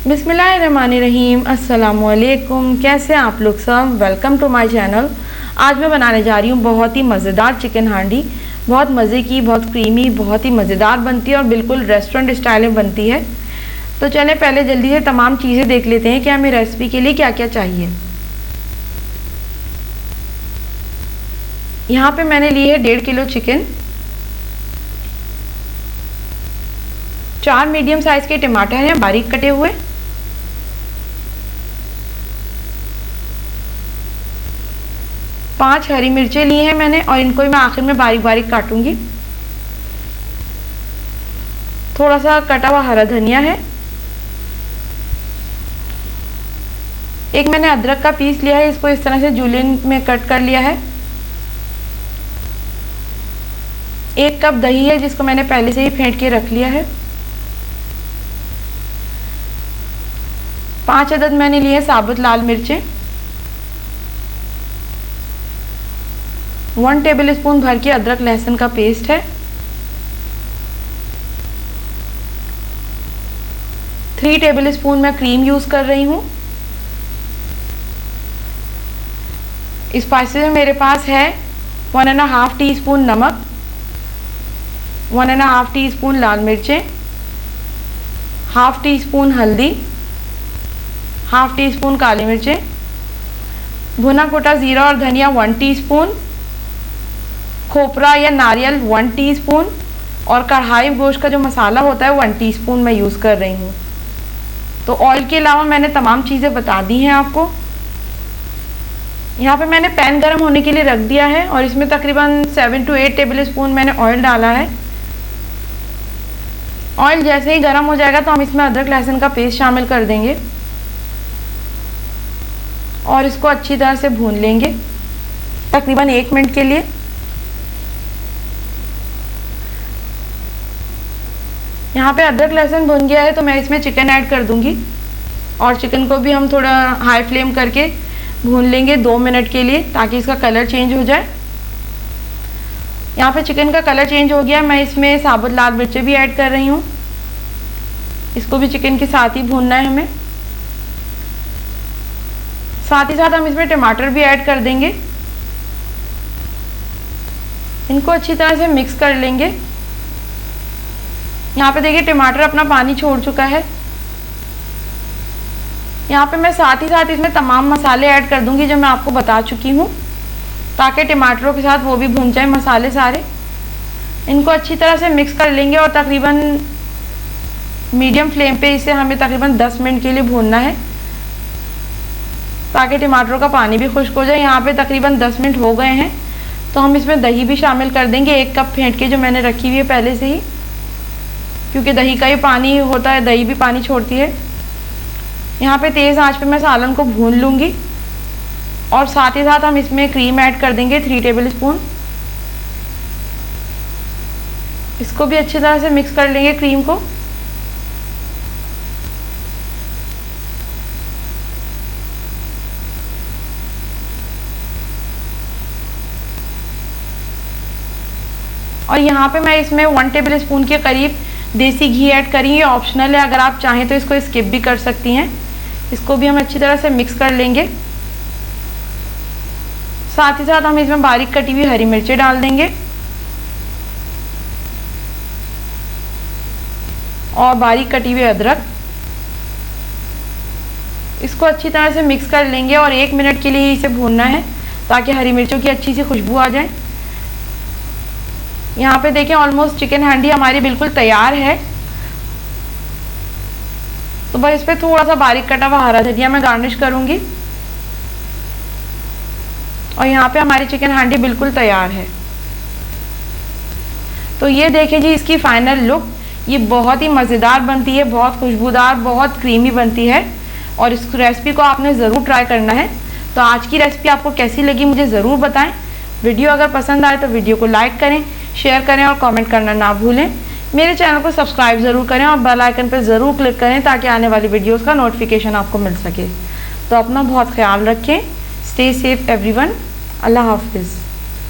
बिस्मिल्लाहिर्रहमानिर्रहीम, अस्सलामुअलैकुम। कैसे हैं आप लोग सब? Welcome to my channel. आज मैं बनाने जा रही हूँ बहुत ही मज़ेदार चिकन हांडी। बहुत मज़े की, बहुत क्रीमी, बहुत ही मज़ेदार बनती है और बिल्कुल रेस्टोरेंट स्टाइल में बनती है। तो चलें पहले जल्दी से तमाम चीज़ें देख लेते हैं कि हमें रेसिपी के लिए क्या क्या चाहिए। यहाँ पे मैंने ली है 1.5 किलो चिकन, 4 मीडियम साइज़ के टमाटर हैं बारीक कटे हुए, 5 हरी मिर्चें ली हैं मैंने और इनको मैं आखिर में बारीक बारीक काटूंगी। थोड़ा सा कटा हुआ हरा धनिया है। एक मैंने अदरक का पीस लिया है, इसको इस तरह से जूलियन में कट कर लिया है। 1 कप दही है जिसको मैंने पहले से ही फेंट के रख लिया है। 5 अदद मैंने लिए साबुत लाल मिर्चें। 1 टेबलस्पून भर के अदरक लहसुन का पेस्ट है। 3 टेबलस्पून मैं क्रीम यूज़ कर रही हूँ। स्पाइसेस में मेरे पास है 1.5 टीस्पून नमक, 1.5 टीस्पून लाल मिर्चें, 1/2 टीस्पून हल्दी, 1/2 टीस्पून काली मिर्चें, भुना कुटा जीरा और धनिया 1 टीस्पून, खोपरा या नारियल 1 टीस्पून और कढ़ाई गोश्त का जो मसाला होता है 1 टीस्पून मैं यूज़ कर रही हूँ। तो ऑयल के अलावा मैंने तमाम चीज़ें बता दी हैं आपको। यहाँ पे मैंने पैन गर्म होने के लिए रख दिया है और इसमें तकरीबन 7 to 8 टेबलस्पून मैंने ऑयल डाला है। ऑयल जैसे ही गर्म हो जाएगा तो हम इसमें अदरक लहसुन का पेस्ट शामिल कर देंगे और इसको अच्छी तरह से भून लेंगे तकरीबन 1 मिनट के लिए। यहाँ पे अदरक लहसुन भुन गया है तो मैं इसमें चिकन ऐड कर दूंगी और चिकन को भी हम थोड़ा हाई फ्लेम करके भून लेंगे 2 मिनट के लिए ताकि इसका कलर चेंज हो जाए। यहाँ पे चिकन का कलर चेंज हो गया, मैं इसमें साबुत लाल मिर्चें भी ऐड कर रही हूँ। इसको भी चिकन के साथ ही भूनना है हमें। साथ ही साथ हम इसमें टमाटर भी ऐड कर देंगे। इनको अच्छी तरह से मिक्स कर लेंगे। यहाँ पे देखिए टमाटर अपना पानी छोड़ चुका है। यहाँ पे मैं साथ ही साथ इसमें तमाम मसाले ऐड कर दूंगी जो मैं आपको बता चुकी हूँ ताकि टमाटरों के साथ वो भी भून जाए मसाले सारे। इनको अच्छी तरह से मिक्स कर लेंगे और तकरीबन मीडियम फ्लेम पे इसे हमें तकरीबन 10 मिनट के लिए भूनना है ताकि टमाटरों का पानी भी खुश्क हो जाए। यहाँ पे तकरीबन 10 मिनट हो गए हैं तो हम इसमें दही भी शामिल कर देंगे, 1 कप फेंट के जो मैंने रखी हुई है पहले से ही, क्योंकि दही का ही पानी होता है, दही भी पानी छोड़ती है। यहाँ पे तेज़ आंच पे मैं सालन को भून लूँगी और साथ ही साथ हम इसमें क्रीम ऐड कर देंगे 3 टेबलस्पून। इसको भी अच्छी तरह से मिक्स कर लेंगे क्रीम को। और यहाँ पे मैं इसमें 1 टेबलस्पून के करीब देसी घी ऐड करेंगे। ऑप्शनल है, अगर आप चाहें तो इसको स्किप भी कर सकती हैं। इसको भी हम अच्छी तरह से मिक्स कर लेंगे। साथ ही साथ हम इसमें बारीक कटी हुई हरी मिर्चें डाल देंगे और बारीक कटी हुई अदरक। इसको अच्छी तरह से मिक्स कर लेंगे और 1 मिनट के लिए इसे भूनना है ताकि हरी मिर्चों की अच्छी सी खुशबू आ जाए। यहाँ पे देखें ऑलमोस्ट चिकन हांडी हमारी बिल्कुल तैयार है। तो बस इस पर थोड़ा सा बारीक कटा हुआ हरा धनिया मैं गार्निश करूँगी और यहाँ पे हमारी चिकन हांडी बिल्कुल तैयार है। तो ये देखें जी इसकी फाइनल लुक। ये बहुत ही मज़ेदार बनती है, बहुत खुशबूदार, बहुत क्रीमी बनती है और इस रेसिपी को आपने ज़रूर ट्राई करना है। तो आज की रेसिपी आपको कैसी लगी मुझे ज़रूर बताएं। वीडियो अगर पसंद आए तो वीडियो को लाइक करें, शेयर करें और कमेंट करना ना भूलें। मेरे चैनल को सब्सक्राइब ज़रूर करें और बेल आइकन पर ज़रूर क्लिक करें ताकि आने वाली वीडियोस का नोटिफिकेशन आपको मिल सके। तो अपना बहुत ख्याल रखें। Stay safe everyone. अल्लाह हाफिज़।